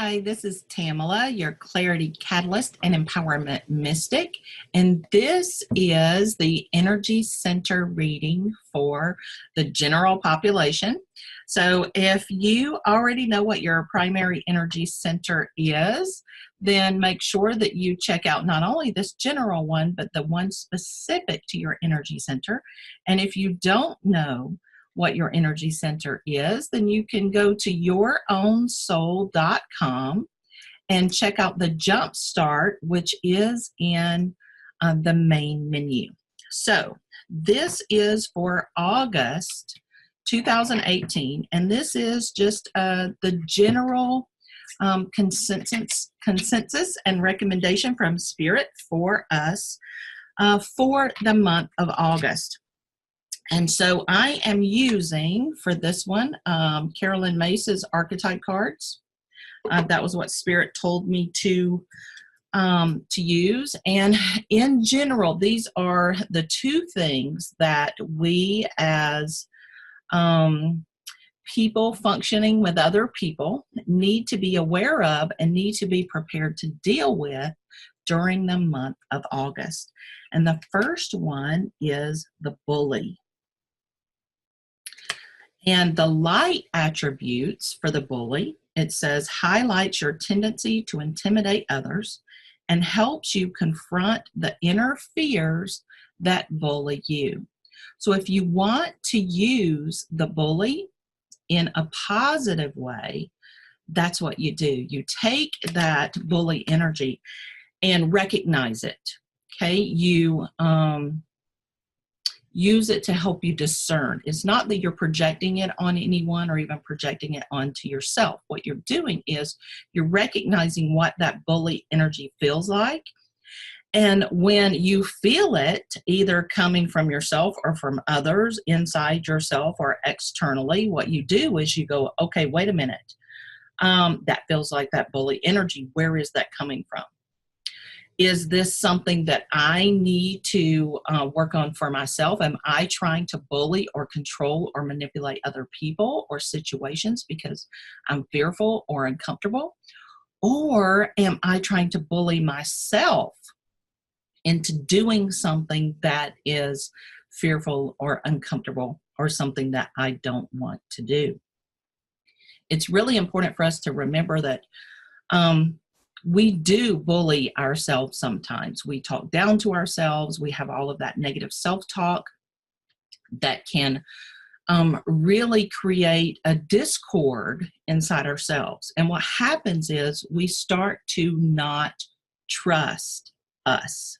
Hi, this is Tamala, your Clarity Catalyst and Empowerment Mystic, and this is the Energy Center reading for the general population. So if you already know what your primary energy center is, then make sure that you check out not only this general one, but the one specific to your energy center. And if you don't know what your energy center is, then you can go to yourownsoul.com and check out the Jumpstart, which is in the main menu. So this is for August 2018, and this is just the general consensus and recommendation from Spirit for us for the month of August. And so I am using, for this one, Carolyn Mace's archetype cards. That was what Spirit told me to use. And in general, these are the two things that we as people functioning with other people need to be aware of and need to be prepared to deal with during the month of August. And the first one is the bully. And the light attributes for the bully, it says, highlights your tendency to intimidate others and helps you confront the inner fears that bully you. So if you want to use the bully in a positive way, that's what you do. You take that bully energy and recognize it, okay? You use it to help you discern. It's not that you're projecting it on anyone or even projecting it onto yourself. What you're doing is you're recognizing what that bully energy feels like. And when you feel it, either coming from yourself or from others, inside yourself or externally, what you do is you go, okay, wait a minute. That feels like that bully energy. Where is that coming from? Is this something that I need to work on for myself? Am I trying to bully or control or manipulate other people or situations because I'm fearful or uncomfortable? Or am I trying to bully myself into doing something that is fearful or uncomfortable or something that I don't want to do? It's really important for us to remember that we do bully ourselves sometimes. We talk down to ourselves. We have all of that negative self-talk that can really create a discord inside ourselves. And what happens is we start to not trust us.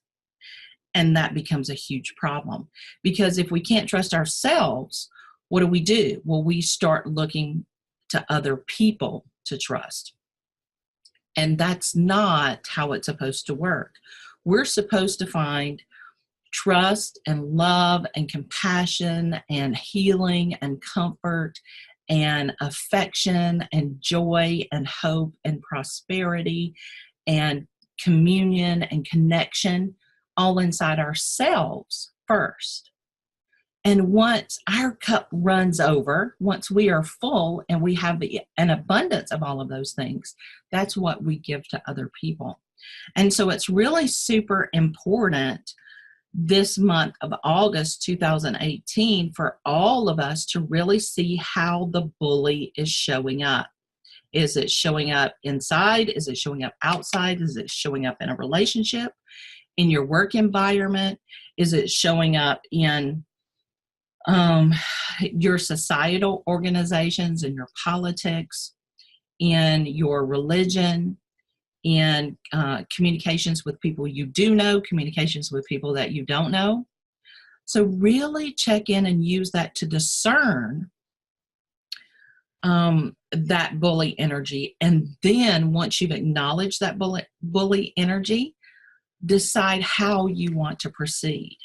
And that becomes a huge problem. Because if we can't trust ourselves, what do? Well, we start looking to other people to trust. And that's not how it's supposed to work. We're supposed to find trust and love and compassion and healing and comfort and affection and joy and hope and prosperity and communion and connection all inside ourselves first. And once our cup runs over, once we are full and we have an abundance of all of those things, that's what we give to other people. And so it's really super important this month of August 2018 for all of us to really see how the bully is showing up. Is it showing up inside? Is it showing up outside? Is it showing up in a relationship, in your work environment? Is it showing up in your societal organizations, in your politics, in your religion, in communications with people you do know, communications with people that you don't know? So really check in and use that to discern that bully energy. And then once you've acknowledged that bully energy, decide how you want to proceed.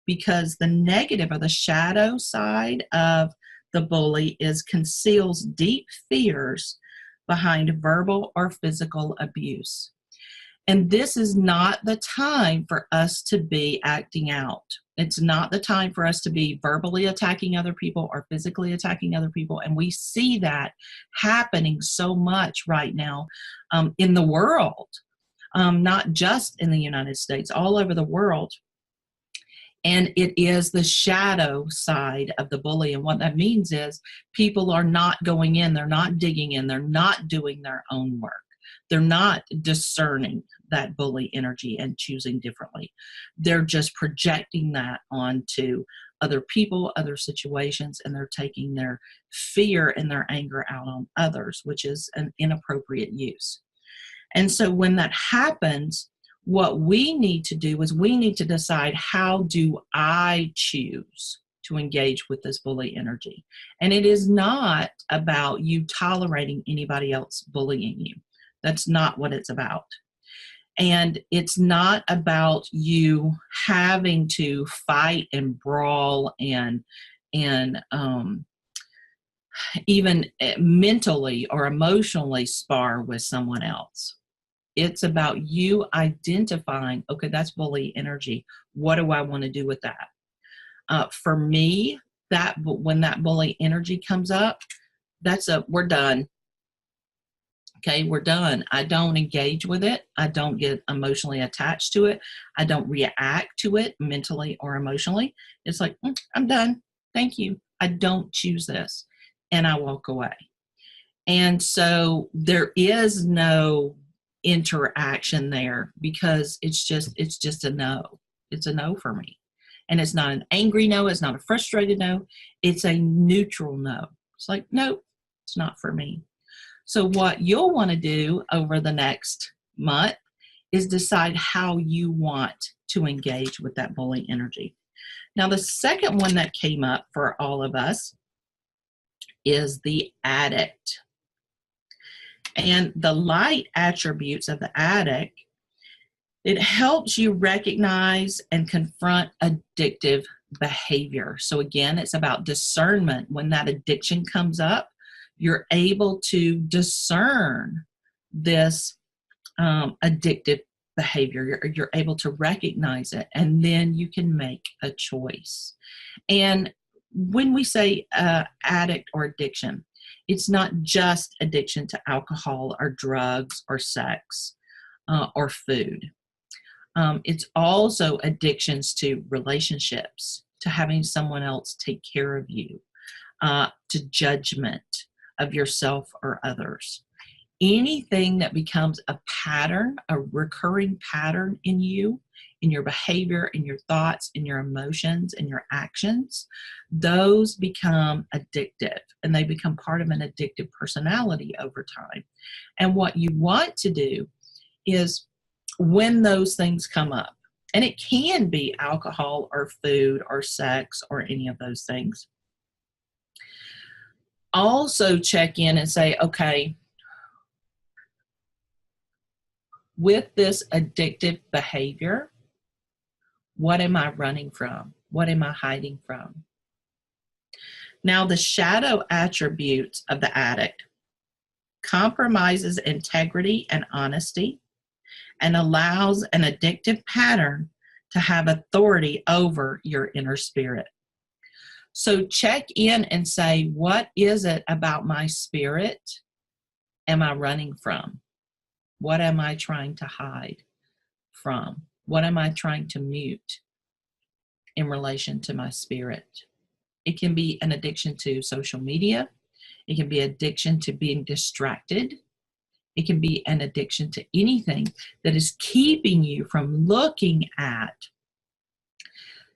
Because the negative or the shadow side of the bully conceals deep fears behind verbal or physical abuse. And this is not the time for us to be acting out. It's not the time for us to be verbally attacking other people or physically attacking other people. And we see that happening so much right now in the world, not just in the United States, all over the world. And it is the shadow side of the bully. And what that means is people are not going in, they're not digging in, they're not doing their own work. They're not discerning that bully energy and choosing differently. They're just projecting that onto other people, other situations, and they're taking their fear and their anger out on others, which is an inappropriate use. And so when that happens, what we need to do is we need to decide, how do I choose to engage with this bully energy? And it is not about you tolerating anybody else bullying you. That's not what it's about. And it's not about you having to fight and brawl and even mentally or emotionally spar with someone else. It's about you identifying, okay, that's bully energy. What do I want to do with that? For me, that when that bully energy comes up, we're done. Okay, we're done. I don't engage with it. I don't get emotionally attached to it. I don't react to it mentally or emotionally. It's like, I'm done. Thank you. I don't choose this. And I walk away. And so there is no interaction there, because it's just a no. It's a no for me. And it's not an angry no. It's not a frustrated no. It's a neutral no. It's like, nope, it's not for me. So what you'll want to do over the next month is decide how you want to engage with that bully energy. Now, the second one that came up for all of us is the addict. And the light attributes of the addict, it helps you recognize and confront addictive behavior. So again, it's about discernment. When that addiction comes up, you're able to discern this addictive behavior. You're able to recognize it, and then you can make a choice. And when we say addict or addiction, it's not just addiction to alcohol or drugs or sex or food. It's also addictions to relationships, to having someone else take care of you, to judgment of yourself or others. Anything that becomes a pattern, a recurring pattern in you, in your behavior, in your thoughts, in your emotions, in your actions, those become addictive, and they become part of an addictive personality over time. And what you want to do is, when those things come up, and it can be alcohol or food or sex or any of those things, also check in and say, okay, with this addictive behavior, what am I running from? What am I hiding from? Now, the shadow attributes of the addict compromises integrity and honesty and allows an addictive pattern to have authority over your inner spirit. So check in and say, what is it about my spirit am I running from? What am I trying to hide from? What am I trying to mute in relation to my spirit? It can be an addiction to social media. It can be addiction to being distracted. It can be an addiction to anything that is keeping you from looking at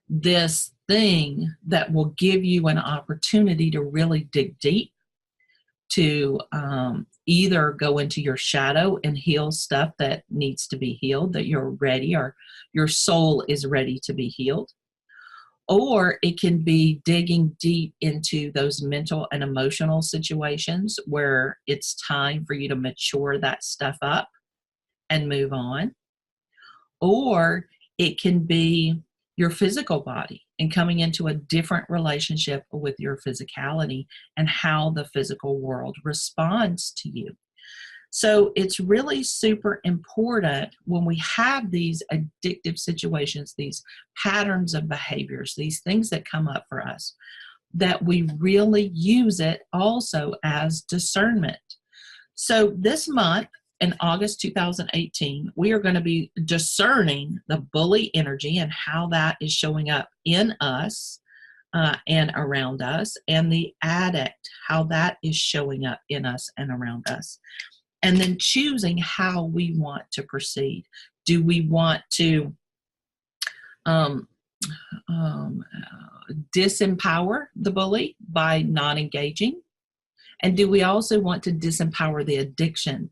this thing that will give you an opportunity to really dig deep, to either go into your shadow and heal stuff that needs to be healed, that you're ready, or your soul is ready to be healed. Or it can be digging deep into those mental and emotional situations where it's time for you to mature that stuff up and move on. Or it can be your physical body and coming into a different relationship with your physicality and how the physical world responds to you. So it's really super important when we have these addictive situations, these patterns of behaviors, these things that come up for us, that we really use it also as discernment. So this month, in August 2018, we are going to be discerning the bully energy and how that is showing up in us and around us, and the addict, how that is showing up in us and around us. And then choosing how we want to proceed. Do we want to um, disempower the bully by not engaging? And do we also want to disempower the addiction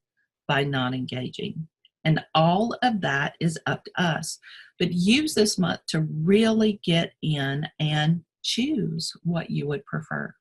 by not engaging? And all of that is up to us. But use this month to really get in and choose what you would prefer.